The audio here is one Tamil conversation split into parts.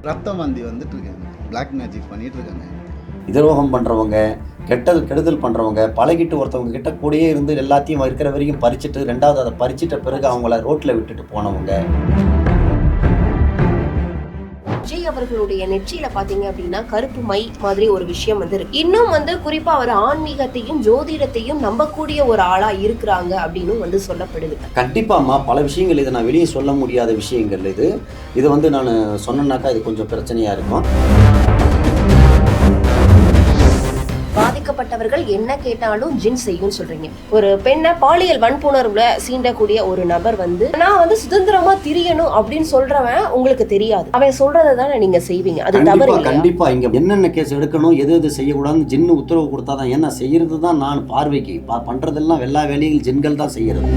ரத்தம் வாந்தி வந்துட்டு இருக்காங்க, பிளாக் மேஜிக் பண்ணிட்டு இருக்காங்க. இதரோகம் பண்ணுறவங்க, கெடுதல் பண்ணுறவங்க, பழகிட்டு ஒருத்தவங்க கிட்ட கூடயே இருந்து எல்லாத்தையும் இருக்கிற வரைக்கும் பறிச்சுட்டு, ரெண்டாவது அதை பறிச்சிட்ட பிறகு அவங்கள ரோட்டில் விட்டுட்டு போனவங்க. விஜய் அவர்களுடைய நெற்றியில பாத்தீங்க அப்படின்னா கருப்பு மை மாதிரி ஒரு விஷயம் வந்து இருக்கு. இன்னும் வந்து குறிப்பா அவர் ஆன்மீகத்தையும் ஜோதிடத்தையும் நம்பக்கூடிய ஒரு ஆளா இருக்கிறாங்க அப்படின்னு வந்து சொல்லப்படுது. கண்டிப்பாம்மா, பல விஷயங்கள் இதை நான் வெளியே சொல்ல முடியாத விஷயங்கள். இது வந்து நான் சொன்னேன்னாக்கா இது கொஞ்சம் பிரச்சனையா இருக்கும். பாதிக்கப்பட்டவர்கள் என்ன கேட்டாலும் ஜின் செய்யும் சொல்றீங்க. ஒரு பெண்ணை பாலியல் வன்புணர்வுல சீண்டக்கூடிய ஒரு நபர் வந்து நான் வந்து சுதந்திரமா திரியணும் அப்படின்னு சொல்றவன் உங்களுக்கு தெரியாது, அவன் சொல்றதை தானே நீங்க செய்வீங்க. அது தவறு. கண்டிப்பா இங்க என்னென்ன கேஸ் எடுக்கணும், எது செய்யக்கூடாதுன்னு ஜின்னு உத்தரவு கொடுத்தாதான். ஏன்னா செய்யறது தான் நான் பார்வைக்கு பண்றதெல்லாம் எல்லா வேலையும் ஜின்கள் தான் செய்யறது.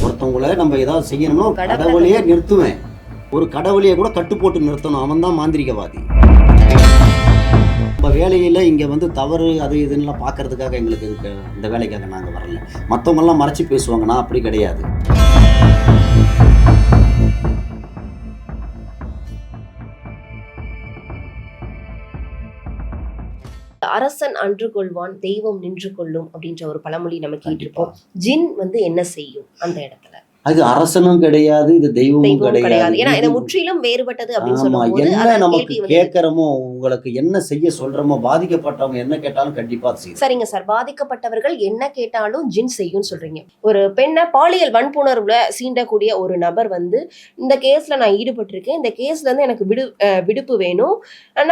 ஒருத்தவங்களை நம்ம ஏதாவது செய்யணும், கடவுளையே நிறுத்துவேன். ஒரு கடவுளையே கூட கட்டு போட்டு நிறுத்தணும், அவன் தான் மாந்திரிகவாதி. நம்ம வேலையில் இங்கே வந்து தவறு அது இதுன்னெலாம் பார்க்கறதுக்காக எங்களுக்கு இந்த வேலைக்காக நாங்கள் வரல. மற்றவங்கெல்லாம் மறைச்சி பேசுவாங்க, நான் அப்படி கிடையாது. அரசன் அன்று கொள்வான், தெய்வம் நின்று கொள்ளும் அப்படின்ற ஒரு பழமொழி நம்ம கேட்டிருப்போம். ஜின் வந்து என்ன செய்யும் அந்த இடத்துல? அது அரசனும் கிடையாது, இது தெய்வமும் கிடையாது. ஏன்னா இது முற்றிலும் வேறுபட்டது அப்படின்னு சொல்லும்போது என்ன நமக்கு கேட்கறமோ, உங்களுக்கு என்ன செய்ய சொல்றோமோ, பாதிக்கப்பட்டவங்க என்ன கேட்டாலும் கண்டிப்பா செய்யும். சரிங்க சார், பாதிக்கப்பட்டவர்கள் என்ன கேட்டாலும் ஜின் செய்யும் சொல்றீங்க. ஒரு பெண்ணை பாலியல் வன்புணர்வுல சீண்டக்கூடிய ஒரு நபர் வந்து இந்த கேஸ்ல நான் ஈடுபட்டிருக்கேன், இந்த கேஸ்ல இருந்து எனக்கு விடுப்பு வேணும்,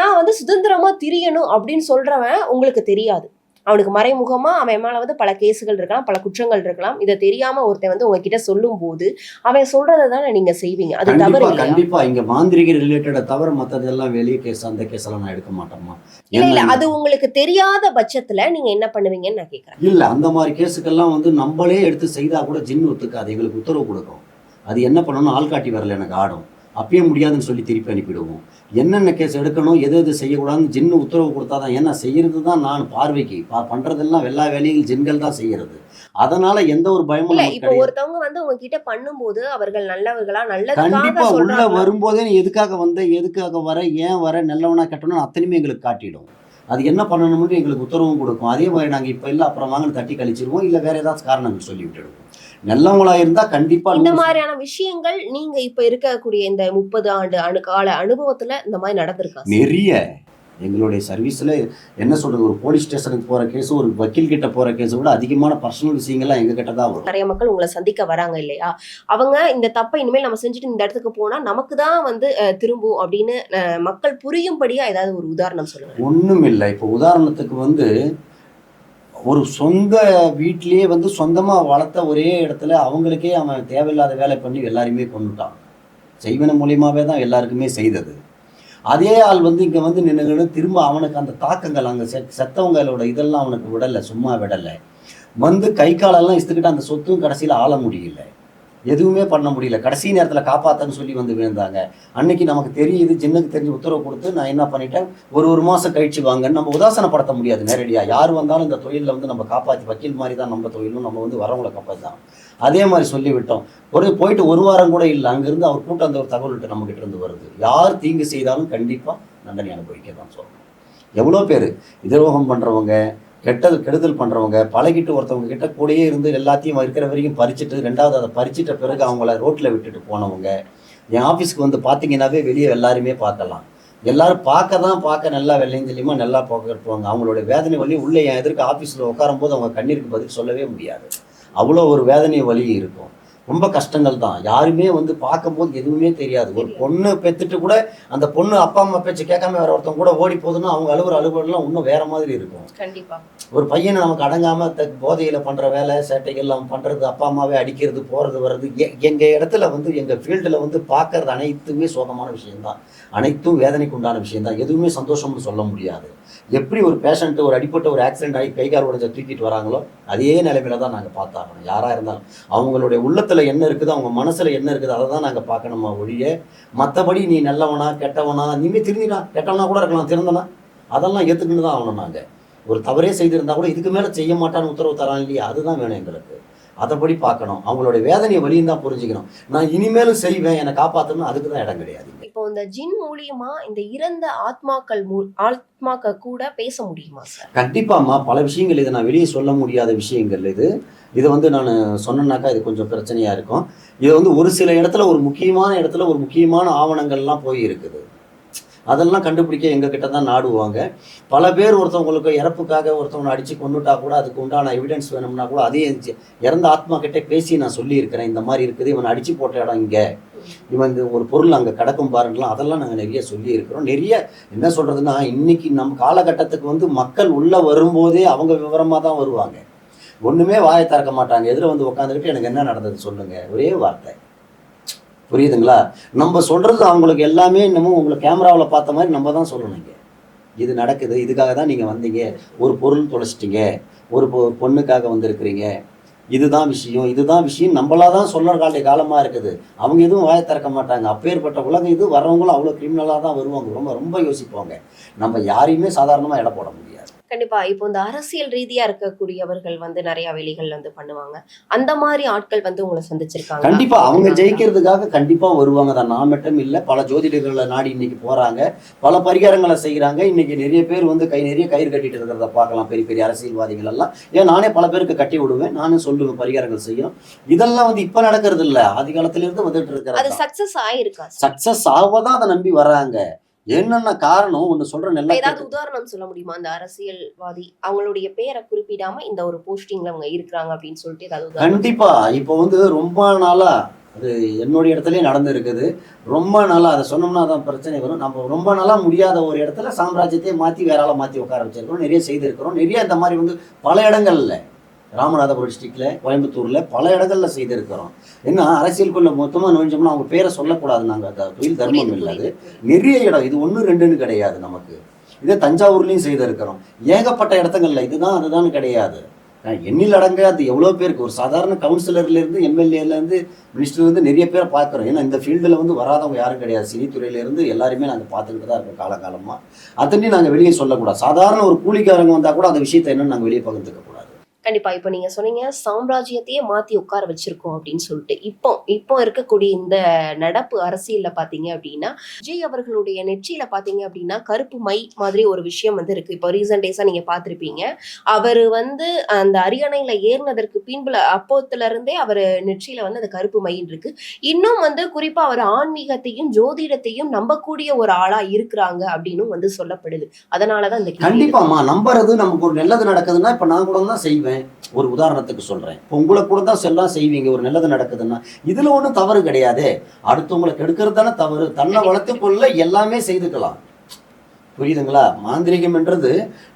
நான் வந்து சுதந்திரமா திரியணும் அப்படின்னு சொல்றவன் உங்களுக்கு தெரியாது. அவனுக்கு மறைமுகமா அவன் மேல வந்து பல கேஸுகள் இருக்கலாம், பல குற்றங்கள் இருக்கலாம். இதை தெரியாம ஒருத்தன் வந்து உங்ககிட்ட சொல்லும் போது அவன் சொல்றதை தானே நீங்க செய்வீங்க. அது தவறு. கண்டிப்பா இங்க மாந்திரிக ரிலேட்டட தவிர மத்ததெல்லாம் வெளியே கேஸ், அந்த கேஸ் எல்லாம் நான் எடுக்க மாட்டேம்மா. இல்ல அது உங்களுக்கு தெரியாத பட்சத்துல நீங்க என்ன பண்ணுவீங்கன்னு நான் கேட்கறேன். இல்ல அந்த மாதிரி கேஸுக்கெல்லாம் வந்து நம்மளே எடுத்து செய்தா கூட ஜின்னு ஒத்துக்காது, எங்களுக்கு உத்தரவு கொடுக்கும். அது என்ன பண்ணணும், ஆள்காட்டி வரல எனக்கு ஆடும், அப்பயே முடியாதுன்னு சொல்லி திருப்பி அனுப்பிடுவோம். என்னென்ன கேஸ் எடுக்கணும், எது செய்யக்கூடாதுன்னு ஜின்னு உத்தரவு கொடுத்தாதான். ஏன்னா செய்யறது தான் நான் பார்வைக்கு பண்றதெல்லாம் எல்லா வேலையும் ஜின்கள் தான் செய்யறது. அதனால எந்த ஒரு பயமும் இல்ல. இப்போ ஒருத்தவங்க வந்து உங்ககிட்ட பண்ணும்போது அவர்கள் நல்லவர்களா, நல்லதுக்காக கண்டிப்பா உள்ள வரும்போதே நீ எதுக்காக வந்த, எதுக்காக வர, ஏன் வர, நல்லவனா கட்டணும் அத்தனையுமே எங்களுக்கு காட்டிடும். அது என்ன பண்ணணும்னு எங்களுக்கு உத்தரவும் கொடுக்கும். அதே மாதிரி நாங்கள் இப்போ இல்லை அப்புறம் வாங்கன்னு தட்டி கழிச்சிருவோம், இல்லை வேற ஏதாச்சும் காரணங்கள் சொல்லி விட்டுடுவோம். நல்லவங்களா இருந்தா கண்டிப்பா இந்த மாதிரியான விஷயங்கள் நீங்க இப்ப இருக்கக்கூடிய இந்த 30 ஆண்டு கால அனுபவத்துல இந்த மாதிரி நடந்திருக்கா? நிறைய. எங்களுடைய சர்வீஸ்ல என்ன சொல்றது, ஒரு போலீஸ் ஸ்டேஷனுக்கு போற கேஸ், ஒரு வக்கீல் கிட்ட போற கேஸ் விட அதிகமான பர்சனல் விஷயங்கள்லாம் எங்க கிட்ட தான் வரும். நிறைய மக்கள் உங்களை சந்திக்க வராங்க இல்லையா, அவங்க இந்த தப்பை இனிமேல் நம்ம செஞ்சுட்டு இந்த இடத்துக்கு போனா நமக்கு தான் வந்து திரும்பும் அப்படின்னு மக்கள் புரியும்படியா ஏதாவது ஒரு உதாரணம் சொல்லுங்க. ஒண்ணும் இல்லை. இப்போ உதாரணத்துக்கு வந்து ஒரு சொந்த வீட்டிலேயே வந்து சொந்தமாக வளர்த்த ஒரே இடத்துல அவங்களுக்கே அவன் தேவையில்லாத வேலை பண்ணி எல்லாருமே கொண்டுட்டான். செய்வன மூலியமாகவே தான் எல்லாருக்குமே செய்தது. அதே ஆள் வந்து இங்கே வந்து நின்று திரும்ப அவனுக்கு அந்த தாக்கங்கள், அங்கே செத்தவங்களோட இதெல்லாம் அவனுக்கு விடலை, சும்மா விடலை. வந்து கை காலெல்லாம் இசுத்துக்கிட்டு அந்த சொத்தும் கடைசியில் ஆள முடியல, எதுவுமே பண்ண முடியல. கடைசி நேரத்தில் காப்பாற்றன்னு சொல்லி வந்து விழுந்தாங்க. அன்னைக்கு நமக்கு தெரியுது, ஜின்னுக்கு தெரிஞ்சு உத்தரவு கொடுத்து நான் என்ன பண்ணிட்டேன், ஒரு மாதம் கழிச்சு வாங்கன்னு நம்ம உதாசனப்படுத்த முடியாது நேரடியாக. யார் வந்தாலும் இந்த தொழிலில் வந்து நம்ம காப்பாற்றி, வக்கீல் மாதிரி தான் நம்ம தொழிலும், நம்ம வந்து வரவங்களை காப்பாற்றிதான். அதே மாதிரி சொல்லிவிட்டோம். போயிட்டு ஒரு வாரம் கூட இல்லை, அங்கேருந்து அவர் கூட்டம் அந்த ஒரு தகவல்கிட்ட நம்மகிட்ட இருந்து வருது. யார் தீங்கு செய்தாலும் கண்டிப்பாக தண்டனை அனுபவிக்க தான் சொல்கிறோம். எவ்வளோ பேர் இதரோகம் பண்ணுறவங்க, கெடுதல் பண்ணுறவங்க, பழகிட்டு ஒருத்தவங்க கிட்ட கூடயே இருந்து எல்லாத்தையும் இருக்கிற வரைக்கும் பறிச்சுட்டு, ரெண்டாவது அதை பறிச்சிட்ட பிறகு அவங்கள ரோட்டில் விட்டுட்டு போனவங்க. என் ஆஃபீஸ்க்கு வந்து பார்த்தீங்கன்னாவே வெளியே எல்லாருமே பார்க்கலாம். எல்லாரும் பார்க்க நல்லா வெள்ளையும் தெரியுமா நல்லா போவாங்க. அவங்களோட வேதனை வலி உள்ளே என் எதிர்க்க ஆஃபீஸில் உட்காரும் போது அவங்க கண்ணீருக்கு பதில் சொல்லவே முடியாது. அவ்வளோ ஒரு வேதனை வலி இருக்கும். ரொம்ப கஷ்டங்கள் தான். யாருமே வந்து பார்க்கும்போது எதுவுமே தெரியாது. ஒரு பொண்ணு பெற்றுட்டு கூட அந்த பொண்ணு அப்பா அம்மா பேச்சு கேட்காம வேற ஒருத்தவங்க கூட ஓடி போகுதுன்னா அவங்க அலுவலாம் இன்னும் வேற மாதிரி இருக்கும். கண்டிப்பா ஒரு பையனை நமக்கு அடங்காம போதையில பண்ற வேலை, சேட்டைகள்லாம் பண்றது, அப்பா அம்மாவே அடிக்கிறது, போறது வர்றது, எங்க இடத்துல வந்து எங்க ஃபீல்டுல வந்து பார்க்கறது அனைத்துமே சோகமான விஷயம்தான், அனைத்தும் வேதனைக்கு உண்டான விஷயம்தான். எதுவுமே சந்தோஷம்னு சொல்ல முடியாது. எப்படி ஒரு பேஷண்ட் ஒரு அடிப்பட்ட ஒரு ஆக்சிடென்ட் ஆகி கை கால் உடைஞ்ச தூக்கிட்டு வராங்களோ அதே நிலைமையில தான் நாங்கள் பார்த்தாகணும். யாராக இருந்தாலும் அவங்களுடைய உள்ளத்தில் என்ன இருக்குது, அவங்க மனசில் என்ன இருக்குது, அதை தான் நாங்கள் பார்க்கணுமா ஒழிய மற்றபடி நீ நல்லவனா கெட்டவனா, நீமே திருந்தினா கெட்டவனா கூட இருக்கலாம், திறந்தனா அதெல்லாம் ஏற்றுக்கிட்டு தான் ஆகணும். நாங்கள் ஒரு தவறே செய்திருந்தா கூட இதுக்கு மேலே செய்ய மாட்டான்னு உத்தரவு தரான் இல்லையா, அதுதான் வேணும் எங்களுக்கு. அதைப்படி பார்க்கணும். அவங்களுடைய வேதனையை வலியும் தான் புரிஞ்சுக்கணும். நான் இனிமேலும் செய்வேன், என்னை காப்பாற்றணும், அதுக்கு தான் இடம் கிடையாது. இப்போ இந்த ஜின் மூலியமா இந்த இறந்த ஆத்மாக்கள் கூட பேச முடியுமா சார்? கண்டிப்பாம்மா, பல விஷயங்கள் இதை நான் வெளியே சொல்ல முடியாத விஷயங்கள் இது வந்து நான் சொன்னேன்னாக்கா இது கொஞ்சம் பிரச்சனையா இருக்கும். இது வந்து ஒரு சில இடத்துல ஒரு முக்கியமான ஆவணங்கள்லாம் போய் இருக்குது. அதெல்லாம் கண்டுபிடிக்க எங்ககிட்ட தான் நாடுவாங்க. பல பேர் ஒருத்தவங்களுக்கு இறப்புக்காக ஒருத்தவங்களை அடித்து கொண்டுட்டா கூட அதுக்கு உண்டான எவிடன்ஸ் வேணும்னா கூட அதே இறந்த ஆத்மா கிட்டே பேசி நான் சொல்லியிருக்கிறேன், இந்த மாதிரி இருக்குது, இவனை அடித்து போட்ட இடம் இங்கே, இவன் இந்த ஒரு பொருள் அங்கே கிடக்கும் பாருங்களாம், அதெல்லாம் நாங்கள் நிறைய சொல்லியிருக்கிறோம். நிறைய என்ன சொல்கிறதுனா, இன்னைக்கு நம்ம காலகட்டத்துக்கு வந்து மக்கள் உள்ளே வரும்போதே அவங்க விவரமாக தான் வருவாங்க. ஒன்றுமே வாயை திறக்க மாட்டாங்க. எதில் வந்து உட்காந்துக்கிட்டு எனக்கு என்ன நடந்தது சொல்லுங்கள், ஒரே வார்த்தை. புரியுதுங்களா? நம்ம சொல்கிறது அவங்களுக்கு எல்லாமே இன்னமும் உங்களை கேமராவில் பார்த்த மாதிரி நம்ம தான் சொல்லணுங்க. இது நடக்குது, இதுக்காக தான் நீங்கள் வந்தீங்க, ஒரு பொருள் தொலைச்சிட்டிங்க, ஒரு பொண்ணுக்காக வந்திருக்கிறீங்க, இதுதான் விஷயம் நம்மளாக தான் சொல்கிற காலமாக இருக்குது. அவங்க எதுவும் வாயை திறக்க மாட்டாங்க. அப்பேற்பட்ட உலகம் இது. வர்றவங்களும் அவ்வளோ கிரிமினலாக தான் வருவாங்க. ரொம்ப ரொம்ப யோசிப்பாங்க. நம்ம யாரையுமே சாதாரணமாக எடை போட முடியாது. கண்டிப்பா. இப்போ இந்த அரசியல் ரீதியா இருக்கக்கூடியவர்கள் வந்து நிறைய வேலைகள் வந்து பண்ணுவாங்க. அந்த மாதிரி ஆட்கள் வந்து உங்களை சந்திச்சிருக்காங்க? கண்டிப்பா. அவங்க ஜெயிக்கிறதுக்காக கண்டிப்பா வருவாங்க தான். நான் மட்டும் இல்லை, பல ஜோதிடர்களை நாடி இன்னைக்கு போறாங்க, பல பரிகாரங்களை செய்யறாங்க. இன்னைக்கு நிறைய பேர் வந்து நிறைய கயிறு கட்டிட்டு இருக்கிறத பார்க்கலாம். பெரிய பெரிய அரசியல்வாதிகள் எல்லாம். ஏன் நானே பல பேருக்கு கட்டி விடுவேன், நானும் சொல்லுவேன் பரிகாரங்கள் செய்யணும். இதெல்லாம் வந்து இப்ப நடக்கிறது இல்லை, ஆதி காலத்துல இருந்து வந்துட்டு இருக்கிறது. அது சக்சஸ் ஆயிருக்கா? சக்சஸ் ஆவதான் அதை நம்பி வர்றாங்க. என்னென்ன காரணம் ஒன்று சொல்றேன். ஏதாவது உதாரணம் சொல்ல முடியுமா? அந்த அரசியல்வாதி அவங்களுடைய பேரை குறிப்பிடாம இந்த ஒரு போஸ்டிங்ல அவங்க இருக்கிறாங்க அப்படின்னு சொல்லிட்டு ஏதாவது? கண்டிப்பா. இப்போ வந்து ரொம்ப நாளா அது என்னுடைய இடத்துலயே நடந்து இருக்குது. ரொம்ப நாளா அதை சொன்னோம்னா அதான் பிரச்சனை வரும். நம்ம ரொம்ப நாளா முடியாத ஒரு இடத்துல சாம்ராஜ்யத்தையே மாற்றி வேற ஆளை மாற்றி உட்கார வச்சிருக்கிறோம். நிறைய செய்திருக்கிறோம். நிறைய இந்த மாதிரி வந்து பல இடங்கள்ல, ராமநாதபுரம் டிஸ்ட்ரிக்ட்ல, கோயம்புத்தூர்ல பல இடங்கள்ல செய்திருக்கிறோம். ஏன்னா அரசியலுக்குள்ள மொத்தமாக நுழைஞ்சோம்னா அவங்க பேரை சொல்லக்கூடாது. நாங்கள் தொழில் தர்மம் இல்லாது நிறைய இடம், இது 1 2ன்னு கிடையாது. நமக்கு இதே தஞ்சாவூர்லையும் செய்திருக்கிறோம். ஏகப்பட்ட இடத்துங்கள்ல இதுதான் அதுதான் கிடையாது. எண்ணில் அடங்க அது எவ்வளோ பேருக்கு, ஒரு சாதாரண கவுன்சிலர்லேருந்து எம்எல்ஏலேருந்து மினிஸ்டர்லேருந்து நிறைய பேரை பார்க்குறோம். ஏன்னா இந்த ஃபீல்டில் வந்து வராதவங்க யாரும் கிடையாது. சினித்துறையிலேருந்து எல்லாருமே நாங்கள் பார்த்துக்கிட்டு தான் இருக்கோம் காலகாலமாக. அத்தனையும் நாங்கள் வெளியே சொல்லக்கூடாது. சாதாரண ஒரு கூலிக்காரங்க வந்தால் கூட அந்த விஷயத்தை என்னன்னு நாங்கள் வெளியே பகிர்ந்துக்க கூடாது. கண்டிப்பா. இப்ப நீங்க சொன்னீங்க சாம்ராஜ்யத்தையே மாத்தி உட்கார வச்சிருக்கோம் அப்படின்னு சொல்லிட்டு. இப்போ இருக்கக்கூடிய இந்த நடப்பு அரசியல்ல பாத்தீங்க அப்படின்னா, விஜய் அவர்களுடைய நெற்றியில பாத்தீங்க அப்படின்னா கருப்பு மை மாதிரி ஒரு விஷயம் வந்து இருக்கு. இப்போ ரீசன்ட் டேஸா நீங்க பாத்திருப்பீங்க. அவரு வந்து அந்த அரியணையில ஏறினதற்கு பின்புல அப்போத்துல இருந்தே அவர் நெற்றியில வந்து அந்த கருப்பு மையின் இருக்கு. இன்னும் வந்து குறிப்பா அவர் ஆன்மீகத்தையும் ஜோதிடத்தையும் நம்பக்கூடிய ஒரு ஆளா இருக்கிறாங்க அப்படின்னு வந்து சொல்லப்படுது. அதனாலதான் இந்த கண்டிப்பாமா நம்புறது. நமக்கு ஒரு நல்லது நடக்குதுன்னா இப்ப நான் கூட தான் செய்வேன். ஒரு உதாரணத்துக்கு சொல்றேன். இப்போ உங்களை கூட தான் எல்லாம் செய்வீங்க. ஒரு நல்லது நடக்குதுன்னா இதுல ஒன்றும் தவறு கிடையாது. அடுத்தவங்களை கெடுக்கிறது தானே தவறு. தன்னை வளர்த்துக்கொள்ள எல்லாமே செய்துக்கலாம். புரியுதுங்களா? மாந்திரிகம் என்றது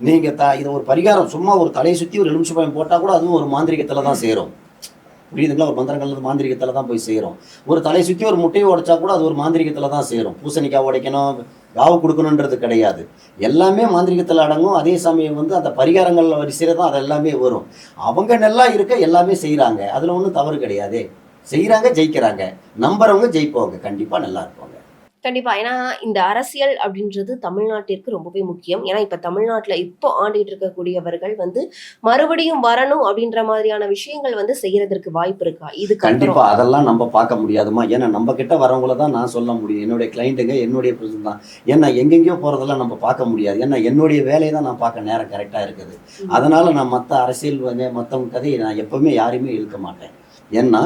நீங்க இதை ஒரு பரிகாரம் சும்மா ஒரு தலையை சுற்றி ஒரு எலுமிச்சம்பழம் போட்டா கூட அதுவும் ஒரு மாந்திரிகத்துல தான் சேரும். புரியுதுங்களா? ஒரு மந்திரங்கள் மாந்திரிகத்துல தான் போய் சேரும். ஒரு தலையை சுற்றி ஒரு முட்டையை உடைச்சா கூட அது ஒரு மாந்திரிகத்துல தான் சேரும். பூசணிக்காய் உடைக்கணும், காவு கொடுக்கணுன்றது கிடையாது. எல்லாமே மாந்திரிகத்தில் அடங்கும். அதே சமயம் வந்து அந்த பரிகாரங்கள் வரிசையில் தான் அது எல்லாமே வரும். அவங்க நல்லா இருக்க எல்லாமே செய்கிறாங்க. அதில் ஒன்றும் தவறு கிடையாது. செய்கிறாங்க, ஜெயிக்கிறாங்க. நம்புறவங்க ஜெயிப்பவங்க கண்டிப்பாக நல்லா இருப்பாங்க. கண்டிப்பா. ஏன்னா இந்த அரசியல் அப்படின்றது தமிழ்நாட்டிற்கு ரொம்பவே முக்கியம். ஏன்னா இப்ப தமிழ்நாட்டுல இப்போ ஆண்டிட்டு இருக்கக்கூடியவர்கள் வந்து மறுபடியும் வரணும் அப்படின்ற மாதிரியான விஷயங்கள் வந்து செய்யறதற்கு வாய்ப்பு இருக்கா? இது கண்டிப்பா அதெல்லாம் நம்ம பார்க்க முடியாதுமா. ஏன்னா நம்ம கிட்ட வரவங்கள தான் நான் சொல்ல முடியும். என்னுடைய கிளைண்ட்டுங்க என்னுடைய பிரச்சனை தான். ஏன்னா எங்கெங்கயோ போறதெல்லாம் நம்ம பார்க்க முடியாது. ஏன்னா என்னுடைய வேலையை தான் நான் பார்க்க நேரம் கரெக்டா இருக்குது. அதனால நான் மற்ற அரசியல் மற்றவங்க கதையை நான் எப்பவுமே யாரையுமே இழுக்க மாட்டேன். ஏன்னா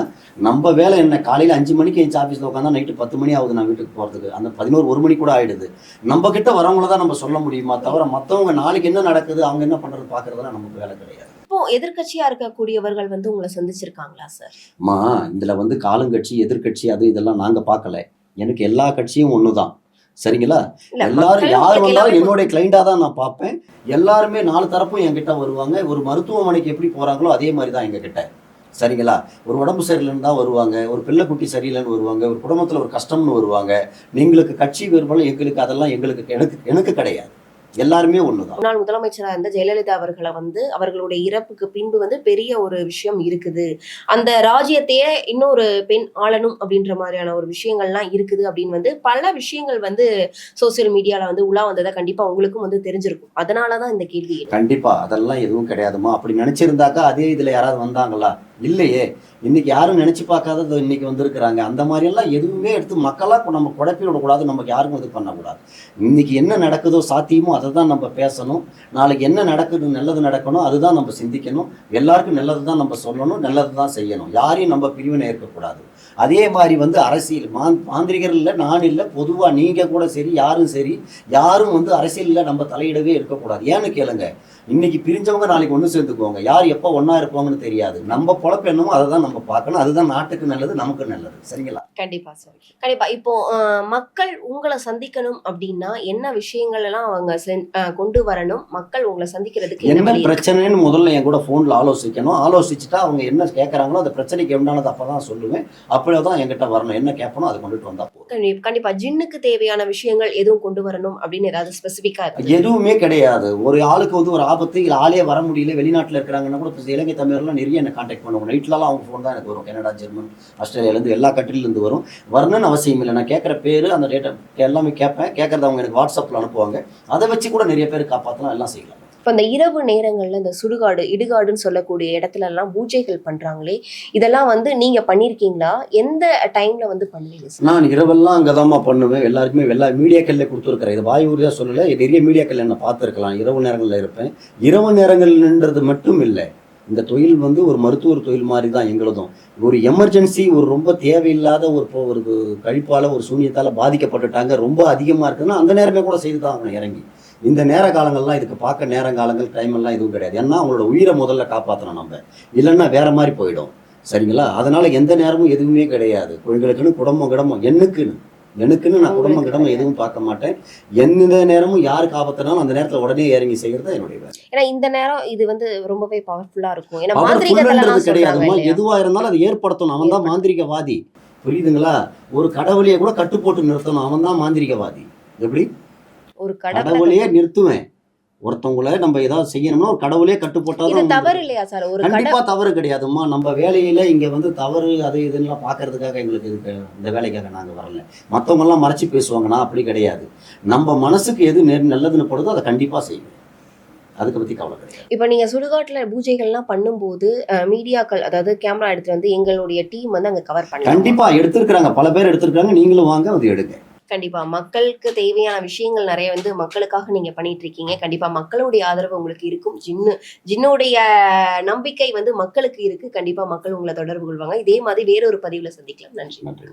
நம்ம வேலை என்ன, காலையில் 5 மணிக்கு என் ஆஃபீஸில் உட்காந்தா நைட்டு 10 மணி ஆகுது நான் வீட்டுக்கு போகிறதுக்கு. அந்த 11 1 மணி கூட ஆகிடுது. நம்ம கிட்ட வரவங்கள தான் நம்ம சொல்ல முடியுமா தவிர மற்றவங்க நாளைக்கு என்ன நடக்குது அவங்க என்ன பண்ணுறது பார்க்குறதுலாம் நமக்கு வேலை கிடையாது. இப்போ எதிர்கட்சியா இருக்கக்கூடியவர்கள் வந்து உங்களை சந்திச்சிருக்காங்களா சார்? இதில் வந்து காலங்கட்சி எதிர்கட்சி அது இதெல்லாம் நாங்கள் பார்க்கல. எனக்கு எல்லா கட்சியும் ஒன்று தான். சரிங்களா? எல்லாரும் யார் வந்தாலும் என்னுடைய கிளைண்டாக தான் நான் பார்ப்பேன். எல்லாருமே 4 தரப்பும் என்கிட்ட வருவாங்க. ஒரு மருத்துவமனைக்கு எப்படி போகிறாங்களோ அதே மாதிரி தான் எங்ககிட்ட. சரிங்களா? ஒரு உடம்பு சரியில்லைன்னு தான் வருவாங்க, ஒரு பிள்ளை குட்டி சரியில்லைன்னு வருவாங்க, ஒரு குடும்பத்தில் ஒரு கஷ்டம்னு வருவாங்க. நீங்களுக்கு கட்சி வேறுபாடு எங்களுக்கு அதெல்லாம் எனக்கு கிடையாது. எல்லாருமே ஒண்ணுதான். முன்னாள் முதலமைச்சராக இருந்த ஜெயலலிதா அவர்களை வந்து அவர்களுடைய இறப்புக்கு பின்பு வந்து பெரிய ஒரு விஷயம் இருக்குது, அந்த ராஜ்யத்தையே இன்னொரு பெண் ஆளணும் அப்படின்ற மாதிரியான ஒரு விஷயங்கள்லாம் இருக்குது அப்படின்னு வந்து பல விஷயங்கள் வந்து சோசியல் மீடியால வந்து உலா வந்ததை கண்டிப்பா உங்களுக்கும் வந்து தெரிஞ்சிருக்கும். அதனாலதான் இந்த கேள்வி. கண்டிப்பா அதெல்லாம் எதுவும் கிடையாதுமா. அப்படி நினைச்சிருந்தாக்கா அதே இதுல யாராவது வந்தாங்களா? இல்லையே. இன்னைக்கு யாரும் நினைச்சு பார்க்காதது இன்னைக்கு வந்திருக்கிறாங்க. அந்த மாதிரி எல்லாம் எதுவுமே எடுத்து மக்களா நம்ம குழப்பி விடக்கூடாது, நமக்கு யாருக்கும் இது பண்ணக்கூடாது. இன்னைக்கு என்ன நடக்குதோ சாத்தியமோ அதை தான் நம்ம பேசணும். நாளைக்கு என்ன நடக்குது, நல்லது நடக்கணும், அதுதான் நம்ம சிந்திக்கணும். எல்லாருக்கும் நல்லது தான் நம்ம சொல்லணும், நல்லது தான் செய்யணும். யாரையும் நம்ம பிரிவினை இருக்கக்கூடாது. அதே மாதிரி வந்து அரசியல் மாந்திரிகர் இல்லை, நான் இல்லை, பொதுவாக நீங்கள் கூட சரி, யாரும் சரி, யாரும் வந்து அரசியலில் நம்ம தலையிடவே இருக்கக்கூடாது. ஏன்னு கேளுங்க, இன்னைக்கு பிரிஞ்சவங்க நாளைக்கு ஒன்று சேர்ந்துக்குவாங்க. யார் எப்போ ஒன்றா இருப்பாங்கன்னு தெரியாது. நம்ம பொழப்பு என்னமோ அதை தான் நம்ம பார்க்கணும். அதுதான் நாட்டுக்கு நல்லது, நமக்கு நல்லது. சரிங்களா? கண்டிப்பா சார். கண்டிப்பா. இப்போ மக்கள் உங்களை சந்திக்கணும் அப்படின்னா என்ன விஷயங்கள் எல்லாம் அவங்க கொண்டு வரணும்? மக்கள் உங்களை சந்திக்கிறதுக்கு என்ன பிரச்சனைன்னு முதல்ல என் கூட ஃபோனில் ஆலோசிக்கணும். ஆலோசிச்சுட்டா அவங்க என்ன கேட்குறாங்களோ அந்த பிரச்சனைக்கு என்னானது அப்போ தான் சொல்லுவேன். அப்படியே என்கிட்ட வரணும். என்ன கேட்பணும் அதை கொண்டுட்டு வந்தா போதும். கண்டிப்பா. ஜின்னுக்கு தேவையான விஷயங்கள் எதுவும் கொண்டு வரணும் அப்படின்னு ஏதாவது ஸ்பெசிஃபிக்கா எதுவுமே கிடையாது. ஒரு ஆளுக்கு வந்து ஒரு ஆபத்து, இல்லை ஆளே வர முடியல, வெளிநாட்டில் இருக்கிறாங்கன்னா கூட இப்போ இலங்கை தமிழர்லாம் நிறைய என்ன கான்டாக்ட் பண்ணுவாங்க. நைட்லலாம் அவங்க ஃபோன் தான் எனக்கு வரும். கனடா, ஜெர்மன், ஆஸ்திரேலியாலேருந்து எல்லா கண்ட்ரிலேருந்து வரும். வரணும்னு அவசியம் இல்லை. நான் கேட்குற பேர் அந்த டேட்டா எல்லாமே கேட்பேன். கேட்குறத அவங்க எனக்கு வாட்ஸ்அப்பில் அனுப்புவாங்க. அதை வச்சு கூட நிறைய பேர் காப்பாற்றலாம், எல்லாம் செய்யலாம். இப்போ இந்த இரவு நேரங்கள்ல இந்த சுடுகாடு, இடுகாடுன்னு சொல்லக்கூடிய இடத்துல எல்லாம் பூஜைகள் பண்றாங்களே, இதெல்லாம் வந்து நீங்க பண்ணிருக்கீங்களா? எந்த டைம்ல வந்து பண்ணுவீங்க? நான் இரவெல்லாம் அங்கதாம்மா பண்ணுவேன். எல்லாருக்குமே எல்லா மீடியாக்கள்ல கொடுத்துருக்கிறேன். இது வாய் ஊரியா சொல்லலை, நிறைய மீடியாக்கள் என்ன பார்த்துருக்கலாம். இரவு நேரங்களில் இருப்பேன். இரவு நேரங்கள்ன்றது மட்டும் இல்லை, இந்த தொழில் வந்து ஒரு மருத்துவர் தொழில் மாதிரி தான் எங்களுதும். ஒரு எமர்ஜென்சி, ஒரு ரொம்ப தேவையில்லாத ஒரு கழிப்பால், ஒரு சூன்யத்தால் பாதிக்கப்பட்டுட்டாங்க, ரொம்ப அதிகமாக இருக்குதுன்னா அந்த நேரமே கூட செய்து தான் ஆகணும் இறங்கி. இந்த நேர காலங்கள்லாம் இதுக்கு பார்க்க நேரங்காலங்கள் டைம் எல்லாம் எதுவும் கிடையாது. ஏன்னா அவங்களோட உயிரை முதல்ல காப்பாற்றணும் நம்ம, இல்லைன்னா வேற மாதிரி போயிடும். சரிங்களா? அதனால எந்த நேரமும் எதுவுமே கிடையாது. எங்களுக்குன்னு குடும்பம் எனக்குன்னு நான் குடும்பம் எதுவும் பார்க்க மாட்டேன். எந்த நேரமும் யாருக்கு ஆபத்தினாலும் அந்த நேரத்துல உடனே இறங்கி செய்யறது என்னுடைய வேலை. ஏன்னா இந்த நேரம் இது வந்து ரொம்பவே பவர்ஃபுல்லா இருக்கும். ஏன்னா மாந்திரிகத்தெல்லாம் கிடையாதுமா, எதுவா இருந்தாலும் அதை ஏற்படுத்தணும். அவன் தான் மாந்திரிகவாதி. புரியுதுங்களா? ஒரு கடவுளையே கூட கட்டு போட்டு நிறுத்தணும். அவன் தான் மாந்திரிகவாதி. எப்படி? ஒரு கடவுளையே நிறுத்துவேன். ஒருத்தவங்களை நம்ம ஏதாவது செய்யணும்னா ஒரு கடவுளே கட்டுப்போட்டாதான் தவறு இல்லையா சார்? ஒரு கண்டிப்பா தவறு கிடையாதுமா. நம்ம வேலையில இங்க வந்து தவறு அது இதுலாம் பாக்குறதுக்காக எங்களுக்கு இந்த வேலைக்காக நாங்க வரல. மற்றவங்க எல்லாம் மறைச்சு பேசுவாங்க, நான் அப்படி கிடையாது. நம்ம மனசுக்கு எது நல்லதுன்னு படுதோ அதை கண்டிப்பா செய்வேன். அதுக்கு பத்தி கவலை கிடையாது. இப்ப நீங்க சுடுகாட்டுல பூஜைகள்லாம் பண்ணும்போது மீடியாக்கள், அதாவது கேமரா எடுத்துட்டு வந்து எங்களுடைய டீம் வந்து அங்க கவர் பண்ணி கண்டிப்பா எடுத்திருக்கிறாங்க. பல பேர் எடுத்திருக்காங்க. நீங்களும் வாங்க, அது எடுங்க. கண்டிப்பா. மக்களுக்கு தேவையான விஷயங்கள் நிறைய வந்து மக்களுக்காக நீங்க பண்ணிட்டு இருக்கீங்க. கண்டிப்பா மக்களுடைய ஆதரவு உங்களுக்கு இருக்கும். ஜின்னுடைய நம்பிக்கை வந்து மக்களுக்கு இருக்கு. கண்டிப்பா மக்கள் உங்களை தொடர்பு கொள்வாங்க. இதே மாதிரி வேறொரு பதிவுல சந்திக்கலாம். நன்றி.